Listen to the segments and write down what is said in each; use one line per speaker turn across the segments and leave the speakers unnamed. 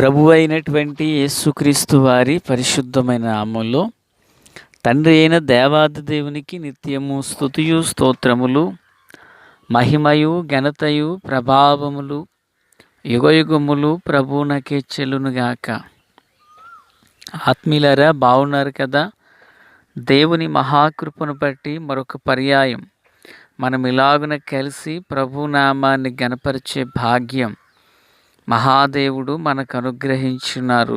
ప్రభువైనటువంటి యేసుక్రీస్తు వారి పరిశుద్ధమైన నామములో తండ్రి అయిన దేవాది దేవునికి నిత్యము స్తుతియు స్తోత్రములు, మహిమయు ఘనతయు ప్రభావములు యుగయుగములు ప్రభువునకే చెల్లునుగాక. ఆత్మీయులారా, బాగున్నారు కదా? దేవుని మహాకృపను బట్టి మరొక పర్యాయం మనం ఇలాగున కలిసి ప్రభునామాన్ని గణపరిచే భాగ్యం మహాదేవుడు మనకు అనుగ్రహించున్నారు.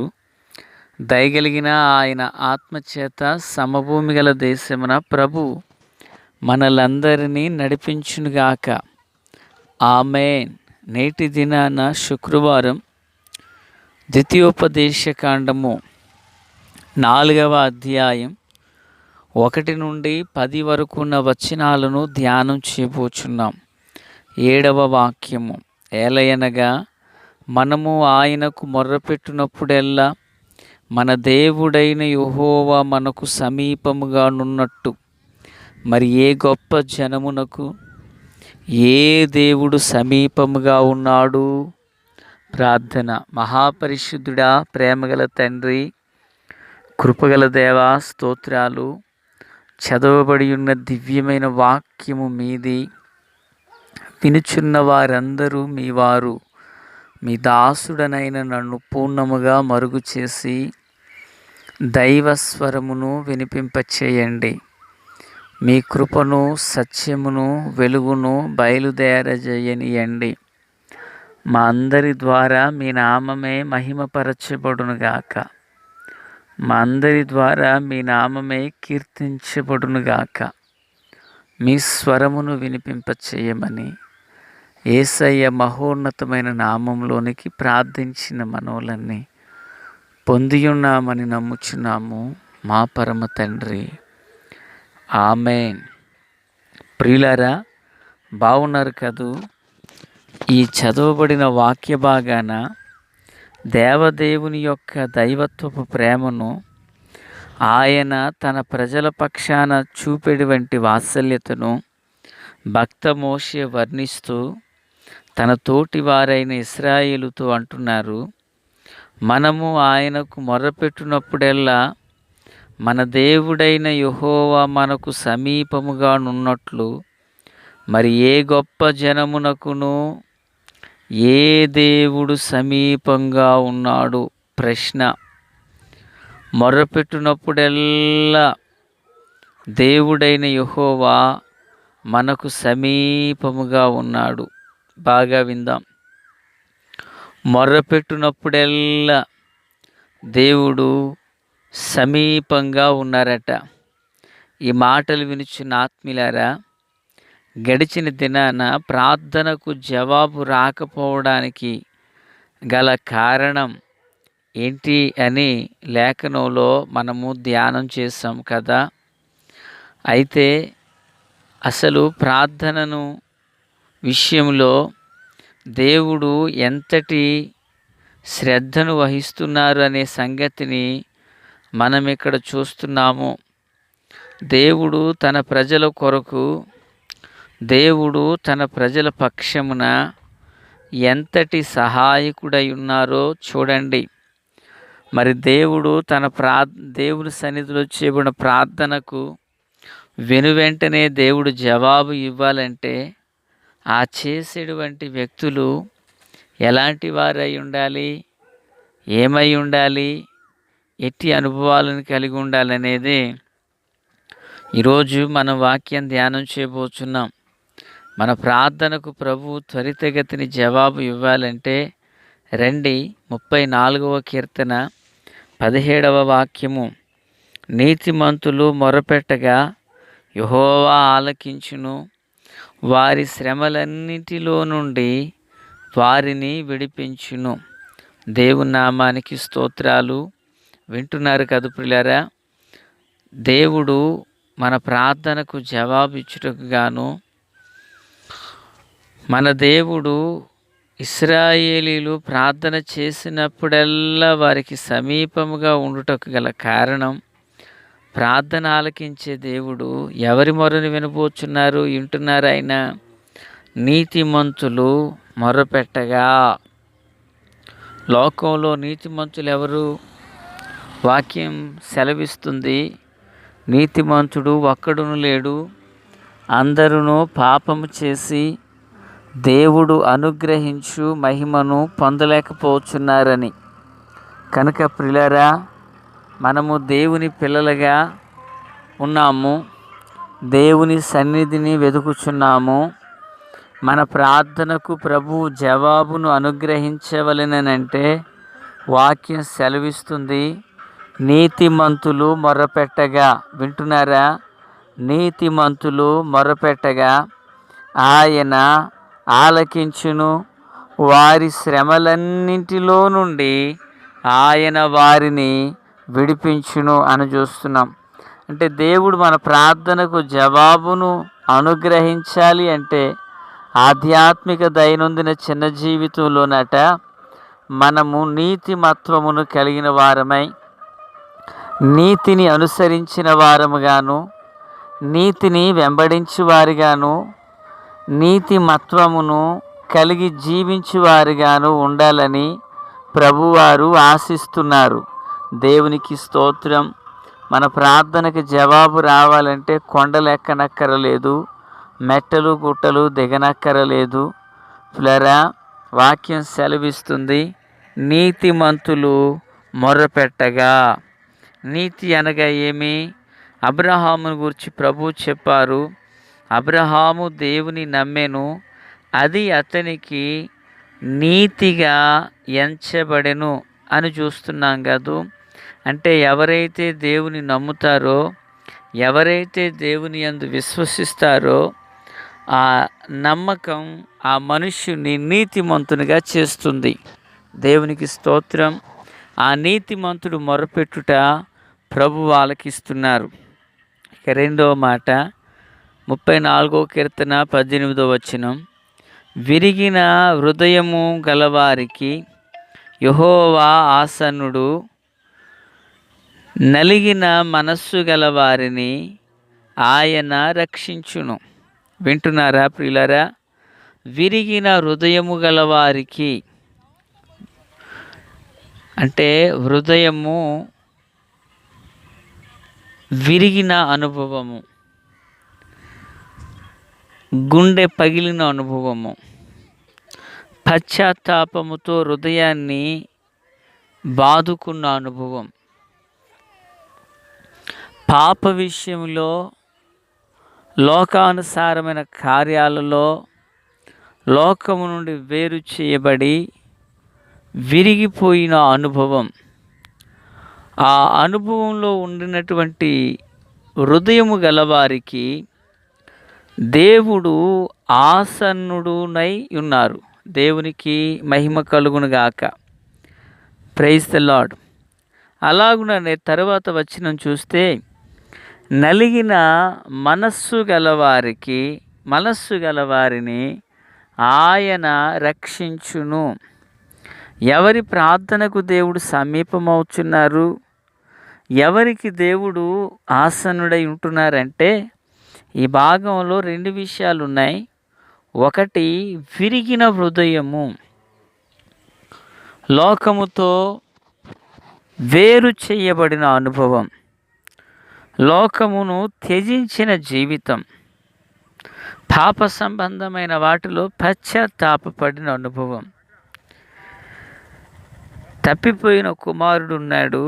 దయగలిగిన ఆయన ఆత్మచేత సమభూమి గల దేశమున ప్రభు మనలందరినీ నడిపించునుగాక. ఆమేన్. నేటి దినాన శుక్రవారం ద్వితీయోపదేశకాండము 4వ అధ్యాయం 1 నుండి 10 వరకు ఉన్న వచనాలను ధ్యానం చేయబోచున్నాం. 7వ వాక్యము, ఏలయనగా మనము ఆయనకు మొర్రపెట్టినప్పుడెల్లా మన దేవుడైన యెహోవా మనకు సమీపముగా నున్నట్టు మరి ఏ గొప్ప జనమునకు ఏ దేవుడు సమీపముగా ఉన్నాడు? ప్రార్థన. మహాపరిశుద్ధుడా, ప్రేమగల తండ్రి, కృపగల దేవా, స్తోత్రాలు. చదవబడి ఉన్న దివ్యమైన వాక్యము మీది. వినుచున్న వారందరూ మీ వారు. మీ దాసుడనైన నన్ను పూర్ణముగా మరుగు చేసి దైవస్వరమును వినిపింపచేయండి. మీ కృపను, సత్యమును, వెలుగును బయలుదేరజేయనియండి. మా అందరి ద్వారా మీ నామమే మహిమపరచబడునుగాక. మా అందరి ద్వారా మీ నామమే కీర్తించబడునుగాక. మీ స్వరమును వినిపింపచేయమని యేసయ్య మహోన్నతమైన నామంలోనికి ప్రార్థించిన మనవులన్నీ పొందియున్నామని నమ్ముచున్నాము మా పరమ తండ్రి. ఆమేన్. ప్రియులారా, బాగున్నారు కదూ? ఈ చదవబడిన వాక్య భాగాన దేవదేవుని యొక్క దైవత్వపు ప్రేమను, ఆయన తన ప్రజల పక్షాన చూపెటువంటి వాత్సల్యతను భక్త మోషే వర్ణిస్తూ తన తోటి వారైన ఇశ్రాయేలుతో అంటున్నారు, మనము ఆయనకు మొర్రపెట్టినప్పుడెల్లా మన దేవుడైన యెహోవా మనకు సమీపముగా నున్నట్లు మరి ఏ గొప్ప జనమునకును ఏ దేవుడు సమీపంగా ఉన్నాడు? ప్రశ్న. మొర్రపెట్టినప్పుడెల్లా దేవుడైన యెహోవా మనకు సమీపముగా ఉన్నాడు. బాగా విందాం. మొర్రపెట్టినప్పుడెల్లా దేవుడు సమీపంగా ఉన్నారట. ఈ మాటలు వినుచున్న ఆత్మీయులారా, గడిచిన దినాన ప్రార్థనకు జవాబు రాకపోవడానికి గల కారణం ఏంటి అని లేఖనంలో మనము ధ్యానం చేసాం కదా. అయితే అసలు ప్రార్థనను విషయంలో దేవుడు ఎంతటి శ్రద్ధను వహిస్తున్నారు అనే సంగతిని మనం ఇక్కడ చూస్తున్నాము. దేవుడు తన ప్రజల కొరకు, దేవుడు తన ప్రజల పక్షమున ఎంతటి సహాయకుడై ఉన్నారో చూడండి. మరి దేవుడు దేవుని సన్నిధిలో చేయబడిన ప్రార్థనకు వెనువెంటనే దేవుడు జవాబు ఇవ్వాలంటే ఆ చేసేటువంటి వ్యక్తులు ఎలాంటి వారై ఉండాలి, ఏమై ఉండాలి, ఎట్టి అనుభవాలను కలిగి ఉండాలనేది ఈరోజు మనం వాక్యం ధ్యానం చేయబోతున్నాం. మన ప్రార్థనకు ప్రభు త్వరితగతిని జవాబు ఇవ్వాలంటే రండి, 34వ కీర్తన 17వ వాక్యము, నీతిమంతులు మొరపెట్టగా యెహోవా ఆలకించును, వారి శ్రమలన్నిటిలో నుండి వారిని విడిపించును. దేవుని నామానికి స్తోత్రాలు. వింటున్నారు కదా ప్రియులారా? దేవుడు మన ప్రార్థనకు జవాబు ఇచ్చుటకు గాను మన దేవుడు ఇశ్రాయేలీలు ప్రార్థన చేసినప్పుడల్లా వారికి సమీపముగా ఉండుటకు గల కారణం, ప్రార్థన ఆలకించే దేవుడు ఎవరి మొరను వినబోచున్నారు, వింటున్నారు ఆయన? నీతిమంతులు మొరపెట్టగా. లోకంలో నీతిమంతులు ఎవరు? వాక్యం సెలవిస్తుంది, నీతిమంతుడు ఒక్కడును లేడు, అందరూ పాపము చేసి దేవుడు అనుగ్రహించు మహిమను పొందలేకపోతున్నారని. కనుక ప్రియులారా, మనము దేవుని పిల్లలుగా ఉన్నాము, దేవుని సన్నిధిని వెతుకుచున్నాము. మన ప్రార్థనకు ప్రభువు జవాబును అనుగ్రహించవలెనంటే వాక్యం సెలవిస్తుంది, నీతిమంతులు మొర్రపెట్టగా, వింటున్నారా? నీతిమంతులు మొర్రపెట్టగా ఆయన ఆలకించును, వారి శ్రమలన్నింటిలో నుండి ఆయన వారిని విడిపించును అని చూస్తున్నాం. అంటే దేవుడు మన ప్రార్థనకు జవాబును అనుగ్రహించాలి అంటే ఆధ్యాత్మిక దైనందిన చిన్న జీవితంలోనట మనము నీతిమత్వమును కలిగిన వారమై, నీతిని అనుసరించిన వారముగాను, నీతిని వెంబడించు వారిగాను, నీతిమత్వమును కలిగి జీవించువారిగాను ఉండాలని ప్రభువారు ఆశిస్తున్నారు. దేవునికి స్తోత్రం. మన ప్రార్థనకు జవాబు రావాలంటే కొండలు ఎక్కనక్కరలేదు, మెట్టలు గుట్టలు దిగనక్కరలేదు. ప్లరా వాక్యం సెలవిస్తుంది, నీతిమంతులు మొర్రపెట్టగా. నీతి అనగా ఏమి? అబ్రహామును గురించి ప్రభువు చెప్పారు, అబ్రహాము దేవుని నమ్మెను, అది అతనికి నీతిగా ఎంచబడెను అని చూస్తున్నాం కదూ. అంటే ఎవరైతే దేవుని నమ్ముతారో, ఎవరైతే దేవుని యందు విశ్వసిస్తారో, ఆ నమ్మకం ఆ మనుష్యుని నీతిమంతునిగా చేస్తుంది. దేవునికి స్తోత్రం. ఆ నీతిమంతుడు మొరపెట్టుట ప్రభువు ఆలకిస్తున్నారు. ఇక రెండవ మాట, 34వ కీర్తన 18వ వచనం, విరిగిన హృదయము గలవారికి యెహోవా ఆసన్నుడు, నలిగిన మనస్సు గలవారిని ఆయన రక్షించును. వింటున్నారా ప్రియులారా? విరిగిన హృదయము గలవారికి అంటే హృదయము విరిగిన అనుభవము, గుండె పగిలిన అనుభవము, పశ్చాత్తాపముతో హృదయాన్ని బాదుకున్న అనుభవం, పాప విషయంలో, లోకానుసారమైన కార్యాలలో లోకము నుండి వేరు చేయబడి విరిగిపోయిన అనుభవం. ఆ అనుభవంలో ఉండినటువంటి హృదయము గలవారికి దేవుడు ఆసన్నుడునై ఉన్నారు. దేవునికి మహిమ కలుగునుగాక. Praise the lord. అలాగుననే తర్వాత వచనం చూస్తే, నలిగిన మనస్సు గలవారిని ఆయన రక్షించును. ఎవరి ప్రార్థనకు దేవుడు సమీపమవుతున్నారు, ఎవరికి దేవుడు ఆసన్నుడై ఉంటున్నారంటే, ఈ భాగంలో 2 విషయాలు ఉన్నాయి. ఒకటి, విరిగిన హృదయము, లోకముతో వేరు చేయబడిన అనుభవం, లోకమును త్యజించిన జీవితం, పాప సంబంధమైన వాటిలో పశ్చాత్తాపపడిన అనుభవం. తప్పిపోయిన కుమారుడు ఉన్నాడు.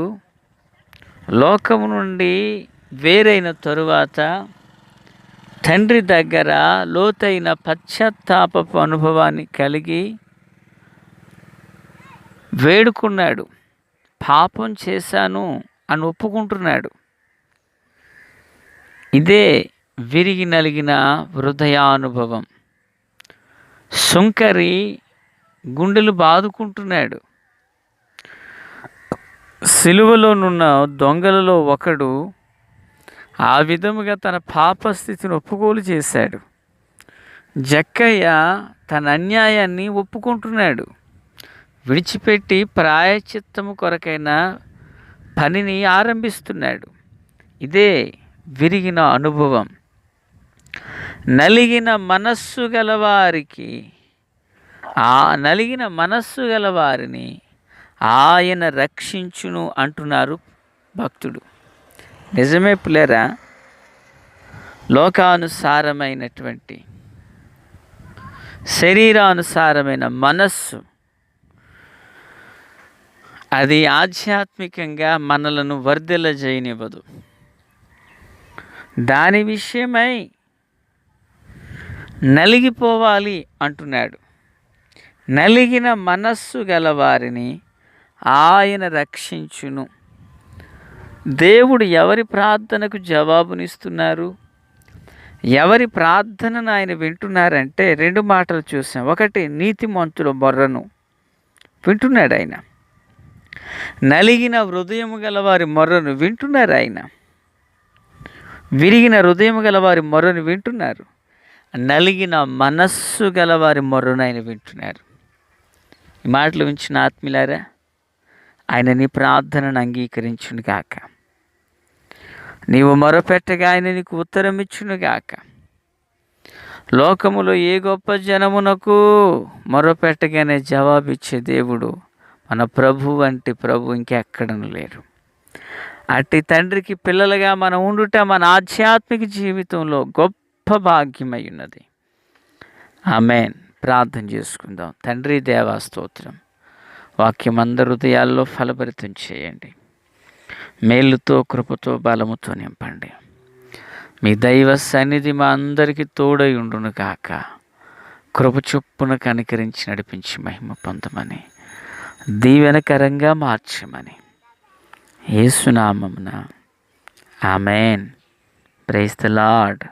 లోకము నుండి వేరైన తరువాత తండ్రి దగ్గర లోతైన పశ్చాత్తాపపు అనుభవాన్ని కలిగి వేడుకున్నాడు. పాపం చేశాను అని ఒప్పుకుంటున్నాడు. ఇదే విరిగి నలిగిన హృదయానుభవం. సుంకరి గుండెలు బాదుకుంటున్నాడు. సిలువలోనున్న దొంగలలో ఒకడు ఆ విధముగా తన పాపస్థితిని ఒప్పుకోలు చేశాడు. జక్కయ్య తన అన్యాయాన్ని ఒప్పుకుంటున్నాడు. విడిచిపెట్టి ప్రాయశ్చిత్తము కొరకైన పనిని ఆరంభిస్తున్నాడు. ఇదే విరిగిన అనుభవం. నలిగిన మనస్సు గలవారికి, ఆ నలిగిన మనస్సు గలవారిని ఆయన రక్షించును అంటున్నారు భక్తుడు. నిజమే పిల్లరా, లోకానుసారమైనటువంటి శరీరానుసారమైన మనస్సు అది ఆధ్యాత్మికంగా మనలను వర్ధిల్లజేయనివ్వదు. దాని విషయమై నలిగిపోవాలి అంటున్నాడు. నలిగిన మనస్సు గలవారిని ఆయన రక్షించును. దేవుడు ఎవరి ప్రార్థనకు జవాబునిస్తున్నారు? ఎవరి ప్రార్థనను ఆయన వింటున్నారంటే 2 మాటలు చూసాం. ఒకటి, నీతిమంతుల మొర్రను వింటున్నాడు ఆయన. నలిగిన హృదయము గలవారి మొర్రను వింటున్నారు ఆయన. విరిగిన హృదయము గలవారి మొర్రను వింటున్నారు. నలిగిన మనస్సు గలవారి మొర్రను ఆయన వింటున్నారు. ఈ మాటలు వించిన ఆత్మీయులారా, ఆయన నీ ప్రార్థనను అంగీకరించును గాక. నీవు మొరపెట్టగా ఆయన నీకు ఉత్తరం ఇచ్చును గాక. లోకములో ఏ గొప్ప జనమునకు మొరపెట్టగానే జవాబిచ్చే దేవుడు మన ప్రభు వంటి ప్రభు ఇంకెక్కడను లేరు. అట్టి తండ్రికి పిల్లలుగా మనం ఉండుట మన ఆధ్యాత్మిక జీవితంలో గొప్ప భాగ్యమై ఉన్నది. ఆమేన్. ప్రార్థన చేసుకుందాం. తండ్రి దేవా స్తోత్రం. వాక్యం అందరి హృదయాల్లో ఫలభరితం చేయండి. మేలుతో, కృపతో, బలముతో నింపండి. మీ దైవ సన్నిధి మా అందరికీ తోడై ఉండును కాక. కృప చొప్పున కనికరించి నడిపించి మహిమ పొందమని, దీవెనకరంగా మార్చమని యేసు నామమున ఆమేన్. Praise the lord.